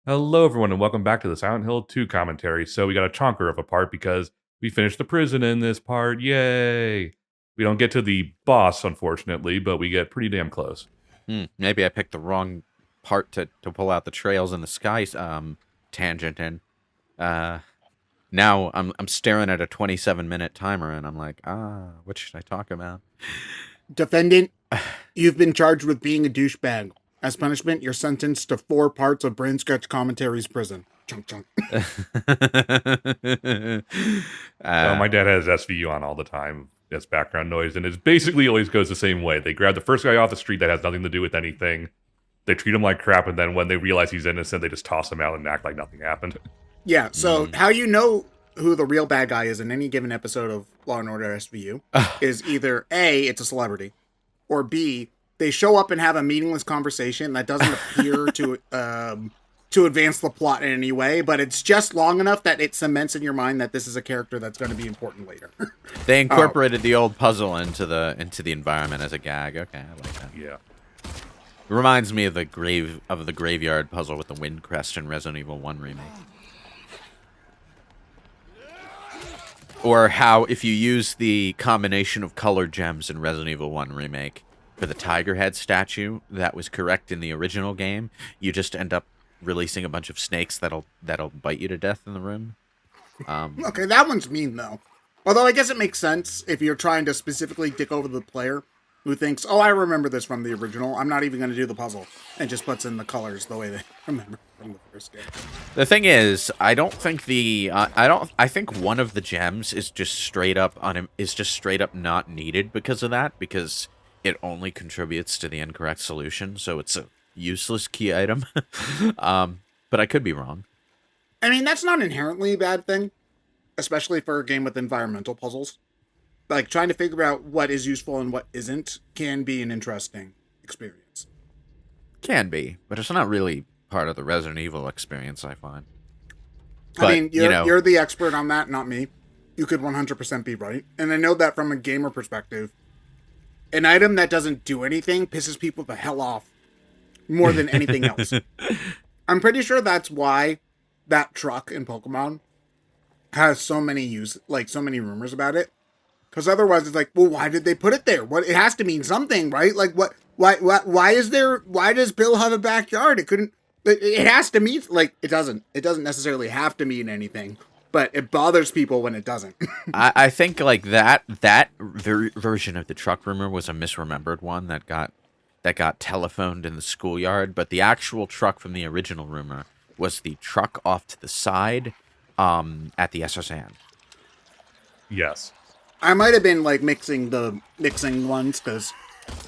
Hello, everyone, and welcome back to the Silent Hill 2 commentary. So we got a chonker of a part because we finished the prison in this part. Yay! We don't get to the boss, unfortunately, but we get pretty damn close. Maybe I picked the wrong part to pull out the trails in the skies tangent in. Now I'm staring at a 27-minute timer and I'm like, what should I talk about? Defendant, you've been charged with being a douchebag. As punishment, you're sentenced to 4 parts of BrainScratch Commentaries prison. Chunk chunk. My dad has SVU on all the time as background noise, and it basically always goes the same way. They grab the first guy off the street that has nothing to do with anything. They treat him like crap, and then when they realize he's innocent, they just toss him out and act like nothing happened. Yeah, so how you know who the real bad guy is in any given episode of Law & Order SVU is either A, it's a celebrity, or B, they show up and have a meaningless conversation that doesn't appear to advance the plot in any way, but it's just long enough that it cements in your mind that this is a character that's going to be important later. They incorporated the old puzzle into the environment as a gag. Okay, I like that. Yeah. It reminds me of the graveyard puzzle with the wind crest in Resident Evil 1 remake. Or how if you use the combination of colored gems in Resident Evil 1 remake for the tiger head statue that was correct in the original game, you just end up releasing a bunch of snakes that'll bite you to death in the room. Okay, that one's mean, though. Although I guess it makes sense if you're trying to specifically dick over the player who thinks, oh, I remember this from the original. I'm not even going to do the puzzle. And just puts in the colors the way they remember from the first game. The thing is, I don't think I think one of the gems is just straight up not needed because of that, because it only contributes to the incorrect solution, so it's a useless key item. But I could be wrong. I mean, that's not inherently a bad thing, especially for a game with environmental puzzles. Like, trying to figure out what is useful and what isn't can be an interesting experience. Can be, but it's not really part of the Resident Evil experience, I find. But, I mean, you're the expert on that, not me. You could 100% be right. And I know that from a gamer perspective, an item that doesn't do anything pisses people the hell off more than anything else. I'm pretty sure that's why that truck in Pokemon has so many rumors about it. Because otherwise it's like, well, why did they put it there? It has to mean something, right? Like, why does Bill have a backyard? It has to mean, like, it doesn't necessarily have to mean anything, but it bothers people when it doesn't. I think, like, that version of the truck rumor was a misremembered one that got telephoned in the schoolyard, but the actual truck from the original rumor was the truck off to the side at the SSN. Yes. I might have been, like, mixing ones, because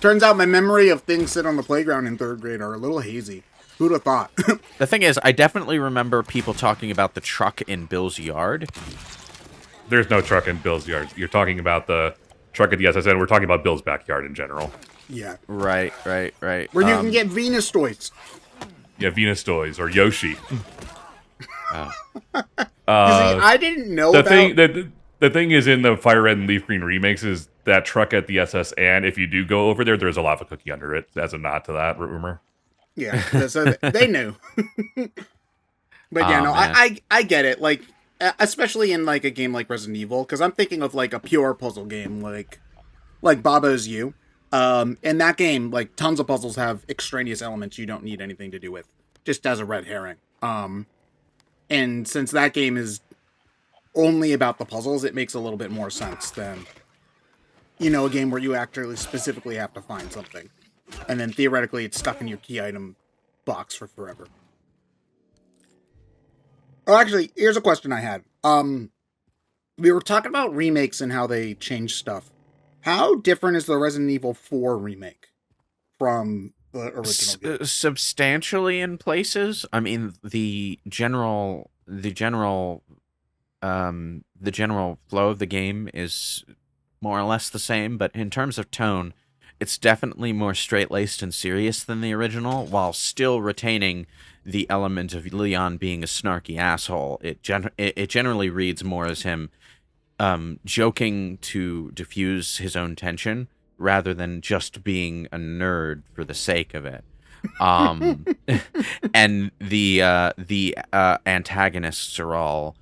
turns out my memory of things sit on the playground in 3rd grade are a little hazy. Who'd have thought? The thing is, I definitely remember people talking about the truck in Bill's yard. There's no truck in Bill's yard. You're talking about the truck at the SSN. We're talking about Bill's backyard in general. Yeah. Right. Where you can get Venus toys. Yeah, Venus toys or Yoshi. I didn't know The thing is, in the Fire Red and Leaf Green remakes, is that truck at the SS, and if you do go over there, there's a lava cookie under it, as a nod to that rumor. Yeah, so they knew. But yeah, I get it. Like, especially in, like, a game like Resident Evil, because I'm thinking of, like, a pure puzzle game, like Baba Is You. In that game, like, tons of puzzles have extraneous elements you don't need anything to do with, just as a red herring. And since that game is only about the puzzles, it makes a little bit more sense than, a game where you actually specifically have to find something. And then theoretically it's stuck in your key item box for forever. Oh, actually, here's a question I had. We were talking about remakes and how they change stuff. How different is the Resident Evil 4 remake from the original game? Substantially in places. I mean, the general flow of the game is more or less the same, but in terms of tone, it's definitely more straight-laced and serious than the original, while still retaining the element of Leon being a snarky asshole. It generally reads more as him joking to diffuse his own tension, rather than just being a nerd for the sake of it. And the antagonists are all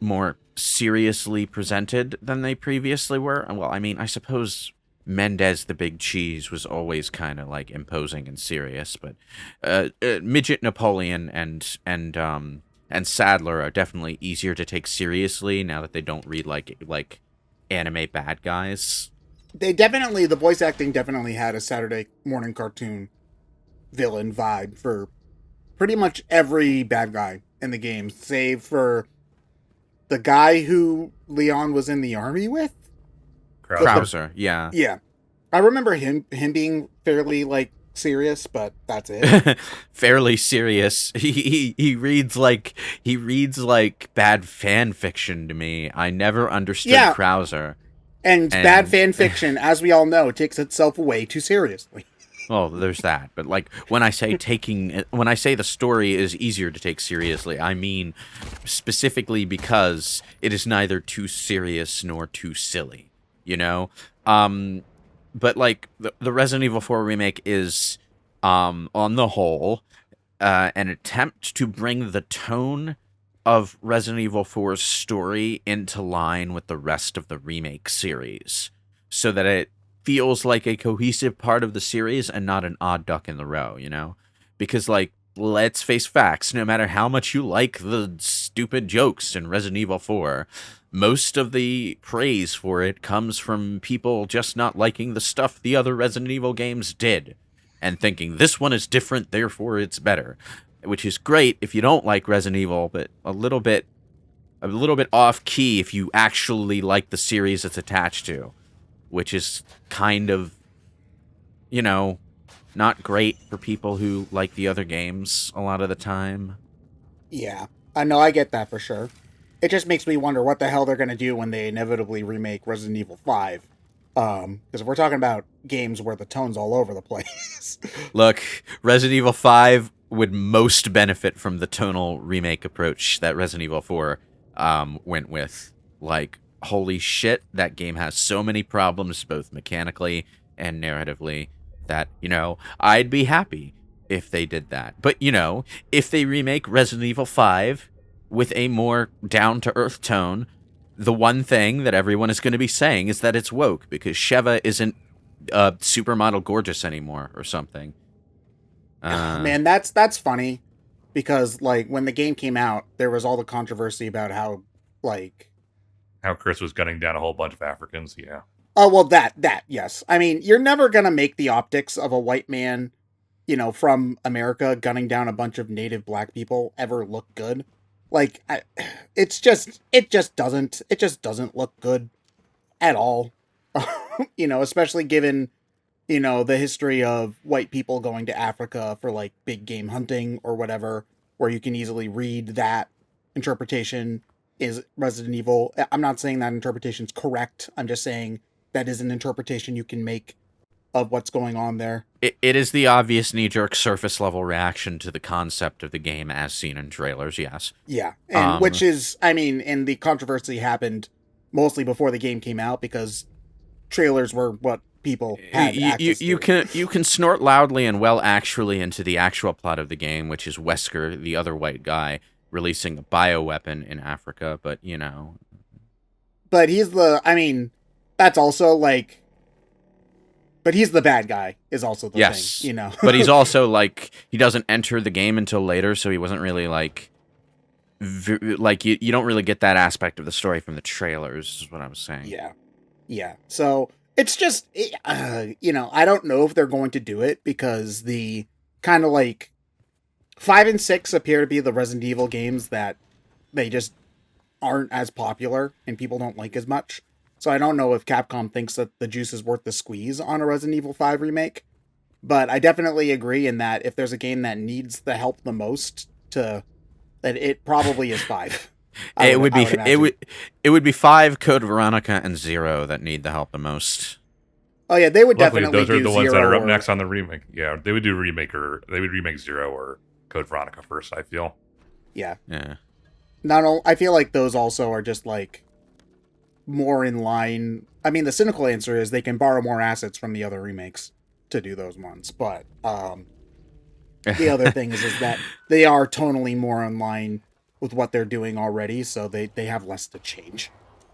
more seriously presented than they previously were. Well, I mean, I suppose Mendez the Big Cheese was always kind of like imposing and serious, but Midget Napoleon and Sadler are definitely easier to take seriously now that they don't read like anime bad guys. The voice acting definitely had a Saturday morning cartoon villain vibe for pretty much every bad guy in the game, save for the guy who Leon was in the army with. Krauser, yeah. Yeah. I remember him being fairly, like, serious, but that's it. Fairly serious. He reads like bad fan fiction to me. I never understood Krauser. And bad fan fiction, as we all know, takes itself way too seriously. Well, there's that. But like when I say the story is easier to take seriously, I mean specifically because it is neither too serious nor too silly, you know? But like the Resident Evil 4 remake is on the whole an attempt to bring the tone of Resident Evil 4's story into line with the rest of the remake series, so that it feels like a cohesive part of the series and not an odd duck in the row, you know? Because, like, let's face facts, no matter how much you like the stupid jokes in Resident Evil 4, most of the praise for it comes from people just not liking the stuff the other Resident Evil games did, and thinking, this one is different, therefore it's better. Which is great if you don't like Resident Evil, but a little bit off key if you actually like the series it's attached to, which is kind of, you know, not great for people who like the other games a lot of the time. Yeah, I know, I get that for sure. It just makes me wonder what the hell they're going to do when they inevitably remake Resident Evil 5. Because if we're talking about games where the tone's all over the place. Look, Resident Evil 5 would most benefit from the tonal remake approach that Resident Evil 4 went with. Like, holy shit, that game has so many problems, both mechanically and narratively, that, you know, I'd be happy if they did that. But, you know, if they remake Resident Evil 5 with a more down-to-earth tone, the one thing that everyone is going to be saying is that it's woke, because Sheva isn't supermodel gorgeous anymore or something. Man, that's funny, because like when the game came out, there was all the controversy about how Chris was gunning down a whole bunch of Africans. Yeah. Oh well, that yes. I mean, you're never gonna make the optics of a white man, you know, from America gunning down a bunch of native black people ever look good. Like, it just doesn't look good at all. You know, especially given, you know, the history of white people going to Africa for, like, big game hunting or whatever, where you can easily read that interpretation is Resident Evil. I'm not saying that interpretation's correct. I'm just saying that is an interpretation you can make of what's going on there. It is the obvious knee-jerk surface-level reaction to the concept of the game as seen in trailers, yes. Yeah, and which is, I mean, and the controversy happened mostly before the game came out, because trailers were what people had access to. You can snort loudly and well actually into the actual plot of the game, which is Wesker, the other white guy, releasing a bioweapon in Africa, but, you know. But he's that's also, like... But he's the bad guy, is also the thing, you know. But he's also, like, he doesn't enter the game until later, so he wasn't really, like... you don't really get that aspect of the story from the trailers, is what I was saying. Yeah. So, it's just, you know, I don't know if they're going to do it, because the kind of, like... 5 and 6 appear to be the Resident Evil games that they just aren't as popular, and people don't like as much. So I don't know if Capcom thinks that the juice is worth the squeeze on a Resident Evil 5 remake. But I definitely agree in that if there's a game that needs the help the most, that it probably is 5. It would be 5, Code Veronica, and 0 that need the help the most. Oh yeah, they would definitely those are the ones that are up or... next on the remake. Yeah, they would remake 0 or Code Veronica first, I feel. Yeah. Yeah. I feel like those also are just like more in line. I mean, the cynical answer is they can borrow more assets from the other remakes. to do those ones. But the other thing is that they are tonally more in line with what they're doing already, so they have less to change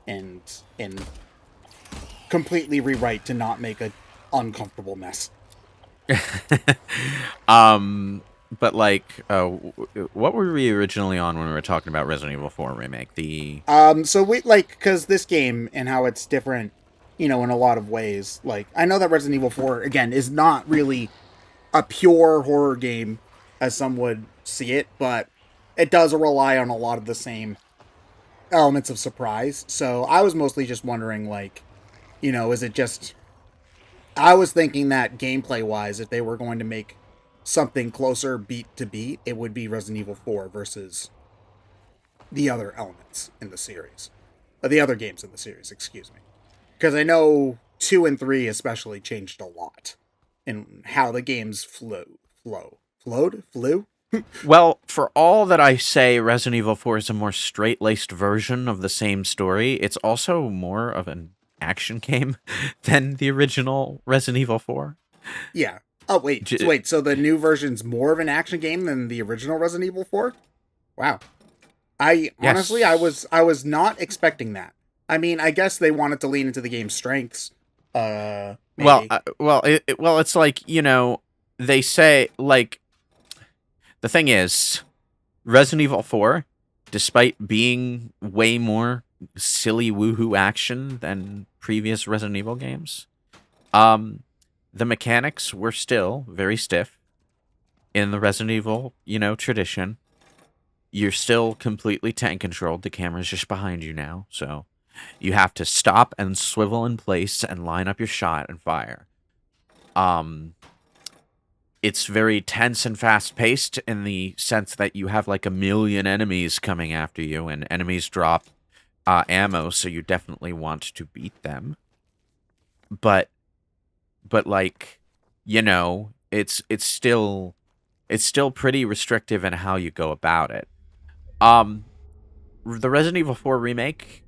and completely rewrite to not make an uncomfortable mess. But like, what were we originally on when we were talking about Resident Evil 4 Remake? So we because this game and how it's different, in a lot of ways. Like, I know that Resident Evil 4 again is not really a pure horror game as some would see it, but it does rely on a lot of the same elements of surprise. So I was mostly just wondering, is it just... I was thinking that gameplay-wise, if they were going to make something closer beat to beat, it would be Resident Evil 4 versus the other elements in the series. The other games in the series, excuse me. Because I know 2 and 3 especially changed a lot in how the games flew? Well, for all that I say Resident Evil 4 is a more straight-laced version of the same story, it's also more of an action game than the original Resident Evil 4. Yeah. Oh, wait, so the new version's more of an action game than the original Resident Evil 4? Wow. Honestly, I was not expecting that. I mean, I guess they wanted to lean into the game's strengths. Maybe. It's like, they say, like, the thing is, Resident Evil 4, despite being way more silly woohoo action than previous Resident Evil games, the mechanics were still very stiff in the Resident Evil, tradition. You're still completely tank controlled. The camera's just behind you now, so you have to stop and swivel in place and line up your shot and fire. It's very tense and fast-paced in the sense that you have like a million enemies coming after you, and enemies drop ammo, so you definitely want to beat them. But like, it's still pretty restrictive in how you go about it. The Resident Evil 4 Remake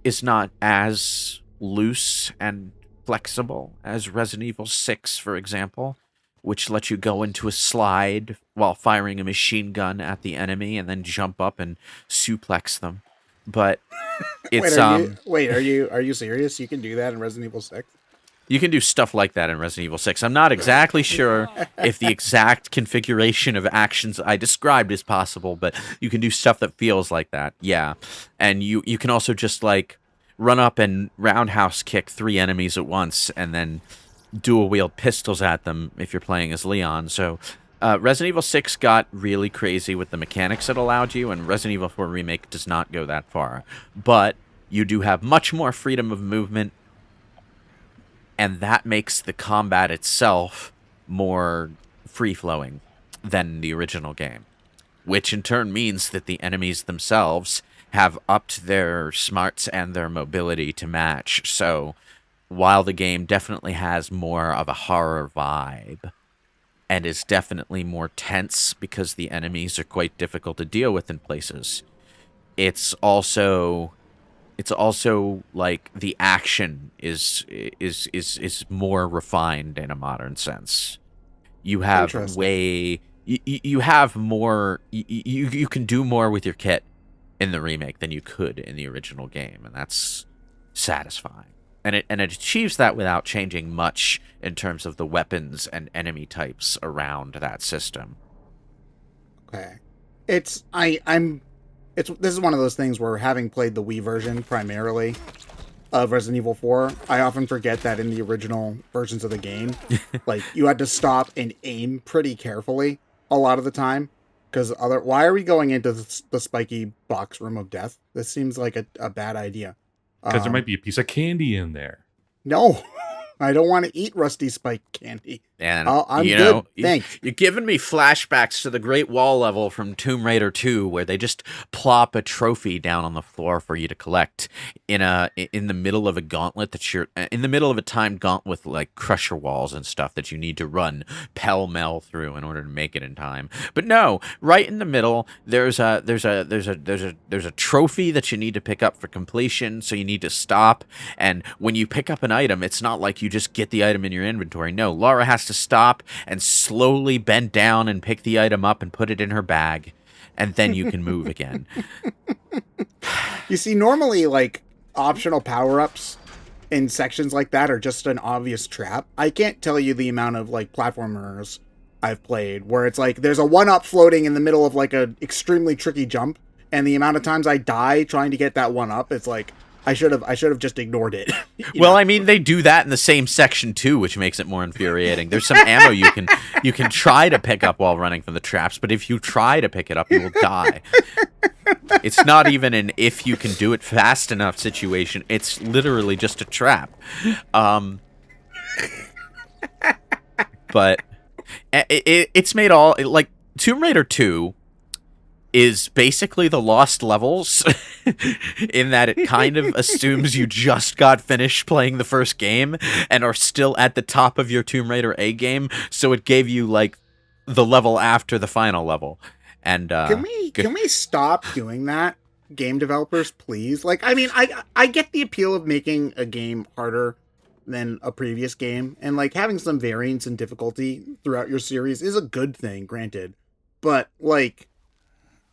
is not as loose and flexible as Resident Evil 6, for example, which lets you go into a slide while firing a machine gun at the enemy and then jump up and suplex them. But it's Wait, are you serious? You can do that in Resident Evil 6? You can do stuff like that in Resident Evil 6. I'm not exactly sure if the exact configuration of actions I described is possible, but you can do stuff that feels like that, yeah. And you can also just, like, run up and roundhouse kick 3 enemies at once and then dual-wield pistols at them if you're playing as Leon. So Resident Evil 6 got really crazy with the mechanics it allowed you, and Resident Evil 4 Remake does not go that far. But you do have much more freedom of movement, and that makes the combat itself more free-flowing than the original game, which in turn means that the enemies themselves have upped their smarts and their mobility to match. So while the game definitely has more of a horror vibe and is definitely more tense because the enemies are quite difficult to deal with in places, it's also like the action is more refined in a modern sense. You have you have more, you can do more with your kit in the remake than you could in the original game, and that's satisfying. And it achieves that without changing much in terms of the weapons and enemy types around that system. Okay. This is one of those things where, having played the Wii version primarily of Resident Evil 4, I often forget that in the original versions of the game, like, you had to stop and aim pretty carefully a lot of the time. Because why are we going into the spiky box room of death? This seems like a bad idea. Because there might be a piece of candy in there. No, I don't want to eat Rusty Spike candy. And I'm good. Thanks. You're giving me flashbacks to the Great Wall level from Tomb Raider 2, where they just plop a trophy down on the floor for you to collect in the middle of a gauntlet that you're in the middle of a timed gauntlet with like crusher walls and stuff that you need to run pell-mell through in order to make it in time. But no, right in the middle there's a trophy that you need to pick up for completion, so you need to stop, and when you pick up an item, it's not like you just get the item in your inventory. No, Laura has to stop and slowly bend down and pick the item up and put it in her bag, and then you can move again. You see, normally, like, optional power-ups in sections like that are just an obvious trap. I can't tell you the amount of, like, platformers I've played where it's like there's a 1-up floating in the middle of, like, a extremely tricky jump, and the amount of times I die trying to get that 1-up, it's like, I should have just ignored it. Well, I mean, they do that in the same section too, which makes it more infuriating. There's some ammo you can try to pick up while running from the traps, but if you try to pick it up, you will die. It's not even an if you can do it fast enough situation. It's literally just a trap. But it's made all like Tomb Raider 2 is basically the Lost Levels in that it kind of assumes you just got finished playing the first game and are still at the top of your Tomb Raider A game, so it gave you like the level after the final level. And can we stop doing that, game developers, please? Like, I mean, I get the appeal of making a game harder than a previous game, and like having some variance in difficulty throughout your series is a good thing, granted. But like,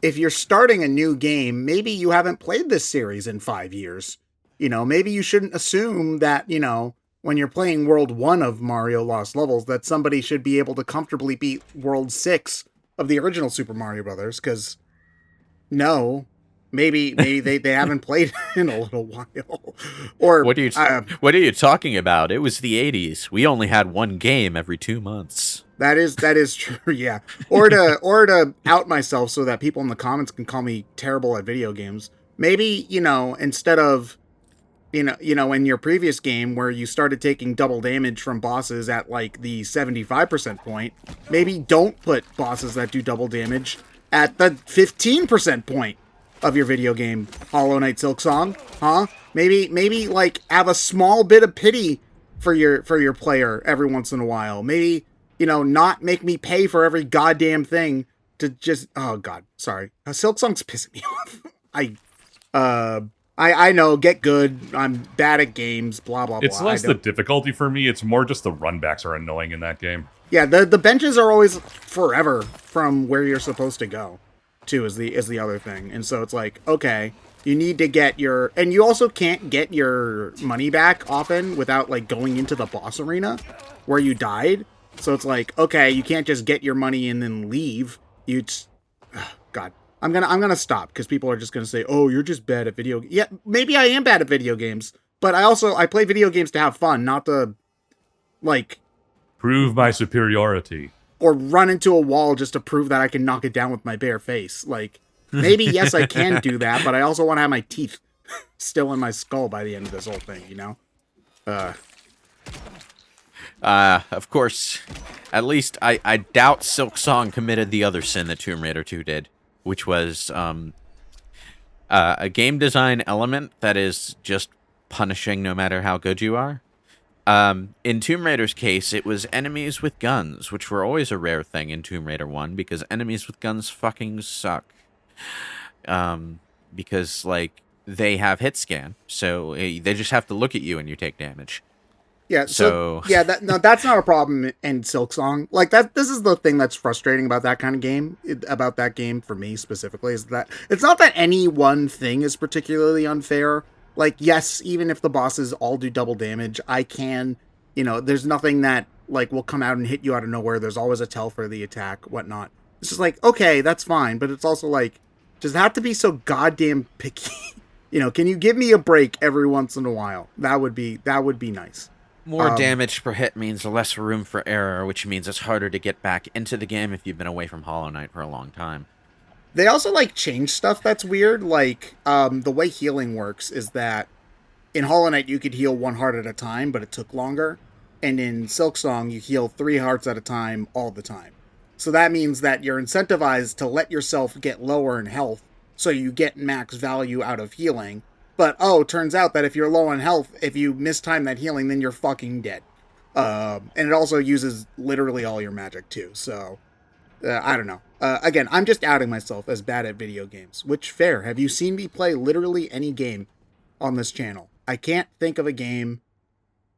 if you're starting a new game, maybe you haven't played this series in 5 years. You know, maybe you shouldn't assume that, you know, when you're playing World 1 of Mario Lost Levels, that somebody should be able to comfortably beat World 6 of the original Super Mario Brothers, because no, maybe they haven't played in a little while. Or what are you talking about? It was the 80s. We only had one game every 2 months. That is true, yeah. Or to out myself so that people in the comments can call me terrible at video games. Maybe, you know, instead of, you know, in your previous game where you started taking double damage from bosses at like the 75% point, maybe don't put bosses that do double damage at the 15% point of your video game, Hollow Knight Silksong, huh? Maybe like have a small bit of pity for your player every once in a while. Maybe, you know, not make me pay for every goddamn thing to just... Oh, God. Sorry. Silksong's pissing me off. I know, get good. I'm bad at games, blah, blah, blah. It's less the difficulty for me. It's more just the runbacks are annoying in that game. Yeah, the benches are always forever from where you're supposed to go, too, is the other thing. And so it's like, okay, you need to get your... And you also can't get your money back often without, like, going into the boss arena where you died. So it's like, okay, you can't just get your money and then leave. God, I'm gonna stop because people are just gonna say, "Oh, you're just bad at video." Yeah, maybe I am bad at video games, but I play video games to have fun, not to like prove my superiority or run into a wall just to prove that I can knock it down with my bare face. Like, maybe yes, I can do that, but I also want to have my teeth still in my skull by the end of this whole thing, you know? Of course, at least I doubt Silksong committed the other sin that Tomb Raider 2 did, which was a game design element that is just punishing no matter how good you are. In Tomb Raider's case, it was enemies with guns, which were always a rare thing in Tomb Raider 1, because enemies with guns fucking suck. Because, like, they have hit scan, so they just have to look at you and you take damage. Yeah, so yeah, that's not a problem in Silksong. Like that, this is the thing that's frustrating about that kind of game. About that game for me specifically is that it's not that any one thing is particularly unfair. Like, yes, even if the bosses all do double damage, I can, you know, there's nothing that like will come out and hit you out of nowhere. There's always a tell for the attack, whatnot. It's just like, okay, that's fine, but it's also like, does it have to be so goddamn picky? You know, can you give me a break every once in a while? That would be nice. More damage per hit means less room for error, which means it's harder to get back into the game if you've been away from Hollow Knight for a long time. They also, like, change stuff that's weird. Like, the way healing works is that in Hollow Knight you could heal 1 heart at a time, but it took longer. And in Silksong, you heal 3 hearts at a time all the time. So that means that you're incentivized to let yourself get lower in health so you get max value out of healing. But, turns out that if you're low on health, if you mistime that healing, then you're fucking dead. And it also uses literally all your magic, too. So, I don't know. Again, I'm just outing myself as bad at video games. Which, fair. Have you seen me play literally any game on this channel? I can't think of a game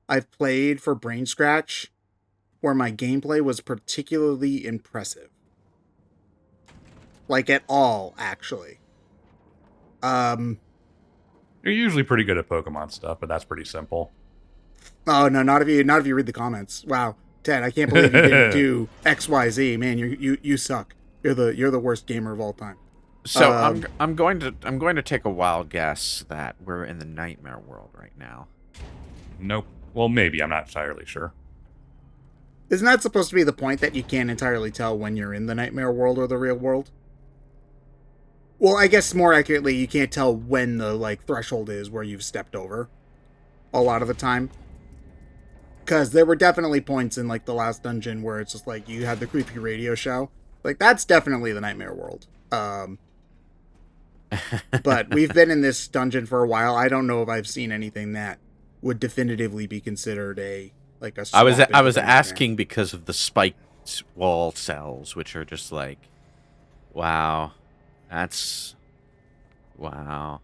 I've played for BrainScratch where my gameplay was particularly impressive. Like, at all, actually. You're usually pretty good at Pokemon stuff, but that's pretty simple. Oh no, not if you read the comments. Wow, Ted, I can't believe you didn't do XYZ. Man, you suck. You're the worst gamer of all time. So I'm going to take a wild guess that we're in the nightmare world right now. Nope. Well, maybe. I'm not entirely sure. Isn't that supposed to be the point that you can't entirely tell when you're in the nightmare world or the real world? Well, I guess more accurately, you can't tell when the threshold is where you've stepped over. A lot of the time. Because there were definitely points in the last dungeon where it's just you had the creepy radio show. That's definitely the nightmare world. But we've been in this dungeon for a while. I don't know if I've seen anything that would definitively be considered a I was asking because of the spiked wall cells, which are just wow. That's wow.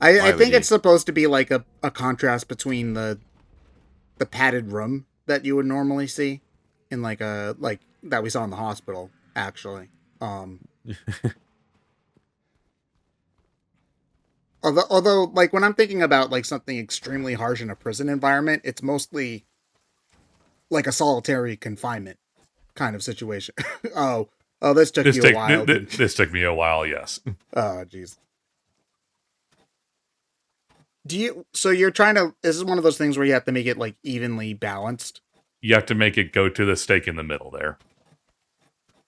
I think it's supposed to be a contrast between the padded room that you would normally see in that we saw in the hospital, actually. Although when I'm thinking about something extremely harsh in a prison environment, it's mostly a solitary confinement kind of situation. This took you a while. This took me a while, yes. Oh, jeez. So you're trying to, this is one of those things where you have to make it evenly balanced? You have to make it go to the stake in the middle there.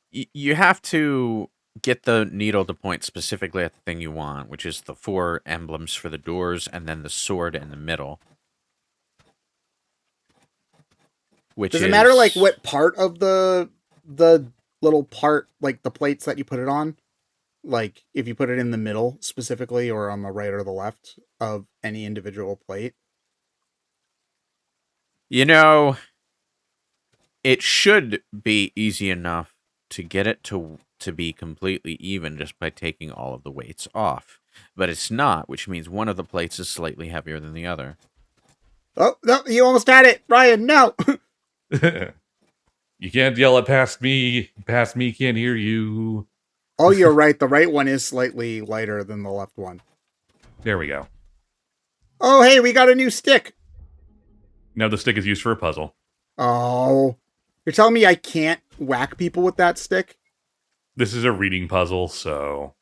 You have to get the needle to point specifically at the thing you want, which is the 4 emblems for the doors and then the sword in the middle. Does it matter what part of the little part, the plates that you put it on? If you put it in the middle specifically or on the right or the left of any individual plate? It should be easy enough to get it to be completely even just by taking all of the weights off. But it's not, which means one of the plates is slightly heavier than the other. Oh, no, you almost had it, Ryan, no! You can't yell it past me. Past me can't hear you. Oh, you're right. The right one is slightly lighter than the left one. There we go. Oh, hey, we got a new stick. Now the stick is used for a puzzle. Oh, you're telling me I can't whack people with that stick? This is a reading puzzle, so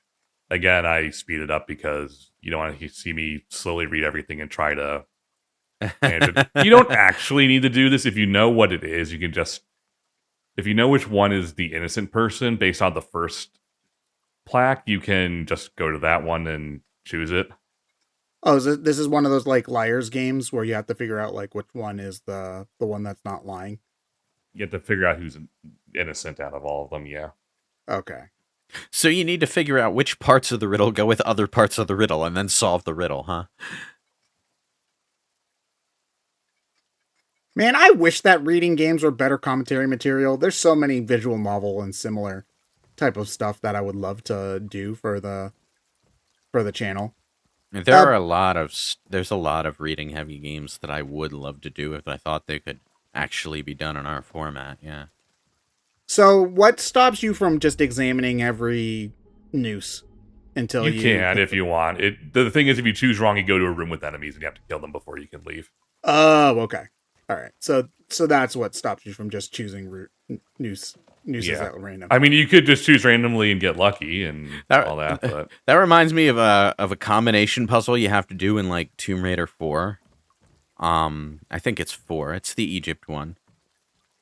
again, I speed it up because you don't want to see me slowly read everything and try to answer. You don't actually need to do this. If you know what it is, you can just, if you know which one is the innocent person based on the first plaque, you can just go to that one and choose it. Oh, this is one of those liars games where you have to figure out which one is the one that's not lying. You have to figure out who's innocent out of all of them, yeah. Okay. So you need to figure out which parts of the riddle go with other parts of the riddle and then solve the riddle, huh? Man, I wish that reading games were better commentary material. There's so many visual novel and similar type of stuff that I would love to do for the channel. There's a lot of reading heavy games that I would love to do if I thought they could actually be done in our format, yeah. So what stops you from just examining every noose until you can if you want. The thing is, if you choose wrong, you go to a room with enemies and you have to kill them before you can leave. Oh, okay. All right. So that's what stops you from just choosing nooses at random. I mean, you could just choose randomly and get lucky and all that. But that reminds me of a combination puzzle you have to do in Tomb Raider 4. I think it's 4. It's the Egypt one.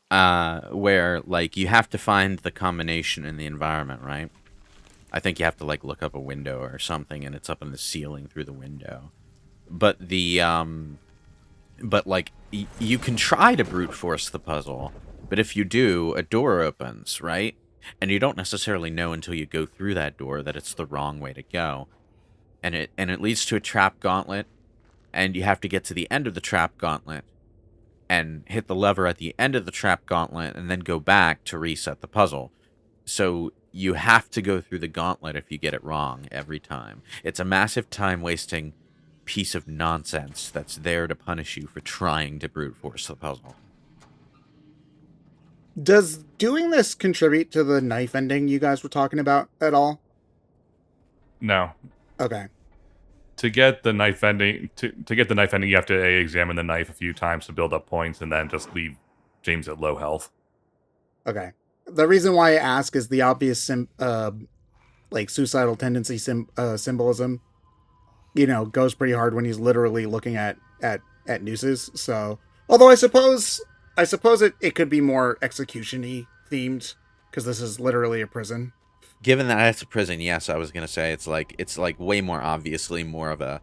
Where you have to find the combination in the environment, right? I think you have to look up a window or something, and it's up in the ceiling through the window. But you can try to brute force the puzzle, but if you do, a door opens, right? And you don't necessarily know until you go through that door that it's the wrong way to go, and it leads to a trap gauntlet, and you have to get to the end of the trap gauntlet and hit the lever at the end of the trap gauntlet and then go back to reset the puzzle. So you have to go through the gauntlet if you get it wrong every time. It's a massive time-wasting piece of nonsense that's there to punish you for trying to brute force the puzzle. Does doing this contribute to the knife ending you guys were talking about at all? No. Okay. To get the knife ending, you have to examine the knife a few times to build up points, and then just leave James at low health. Okay. The reason why I ask is the obvious suicidal tendency symbolism, goes pretty hard when he's literally looking at nooses. So, although I suppose it could be more execution-y themed because this is literally a prison. Given that it's a prison, yes, I was gonna say it's like way more obviously more of a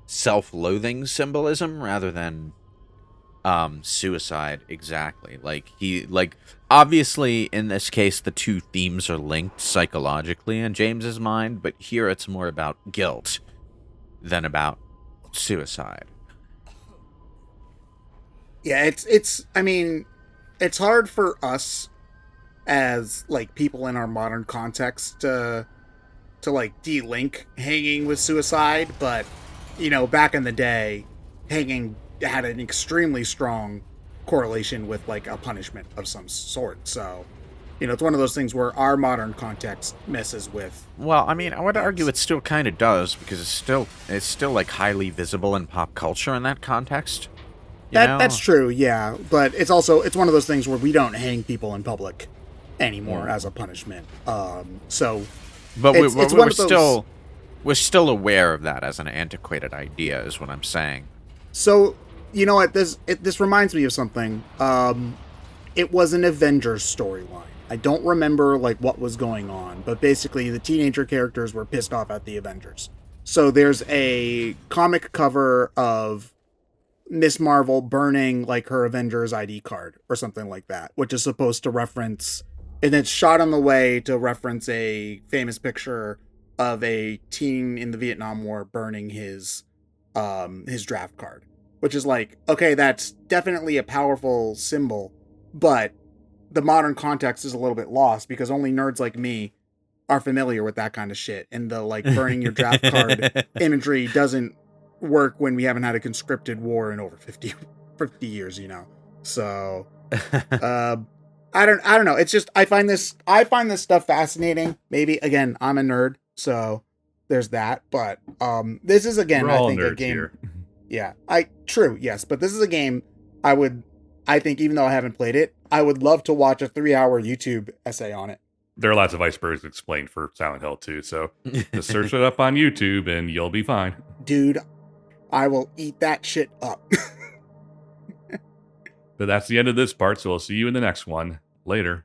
self-loathing symbolism rather than suicide exactly. Obviously in this case the two themes are linked psychologically in James's mind, but here it's more about guilt than about suicide. Yeah, it's hard for us as people in our modern context to de-link hanging with suicide, but back in the day hanging had an extremely strong correlation with a punishment of some sort. So it's one of those things where our modern context messes with. Well, I would argue it still kind of does, because it's still highly visible in pop culture in that context. That's true, yeah, but it's one of those things where we don't hang people in public anymore as a punishment. But we're still aware of that as an antiquated idea, is what I'm saying. So, you know what, this reminds me of something. It was an Avengers storyline. I don't remember what was going on, but basically the teenager characters were pissed off at the Avengers. So there's a comic cover of Miss Marvel burning her Avengers ID card or something like that, which is supposed to reference, and it's shot on the way to reference a famous picture of a teen in the Vietnam War burning his draft card, which is okay, that's definitely a powerful symbol, but the modern context is a little bit lost because only nerds like me are familiar with that kind of shit, and the burning your draft card imagery doesn't work when we haven't had a conscripted war in over 50 years, So I don't know. It's just I find this stuff fascinating. Maybe again, I'm a nerd, so there's that. But this is again, we're all I think nerds a game. Here. Yeah, true, yes, but this is a game I think even though I haven't played it, I would love to watch a 3-hour YouTube essay on it. There are lots of icebergs explained for Silent Hill too, so just search it up on YouTube and you'll be fine. Dude, I will eat that shit up. But that's the end of this part, so I'll see you in the next one. Later.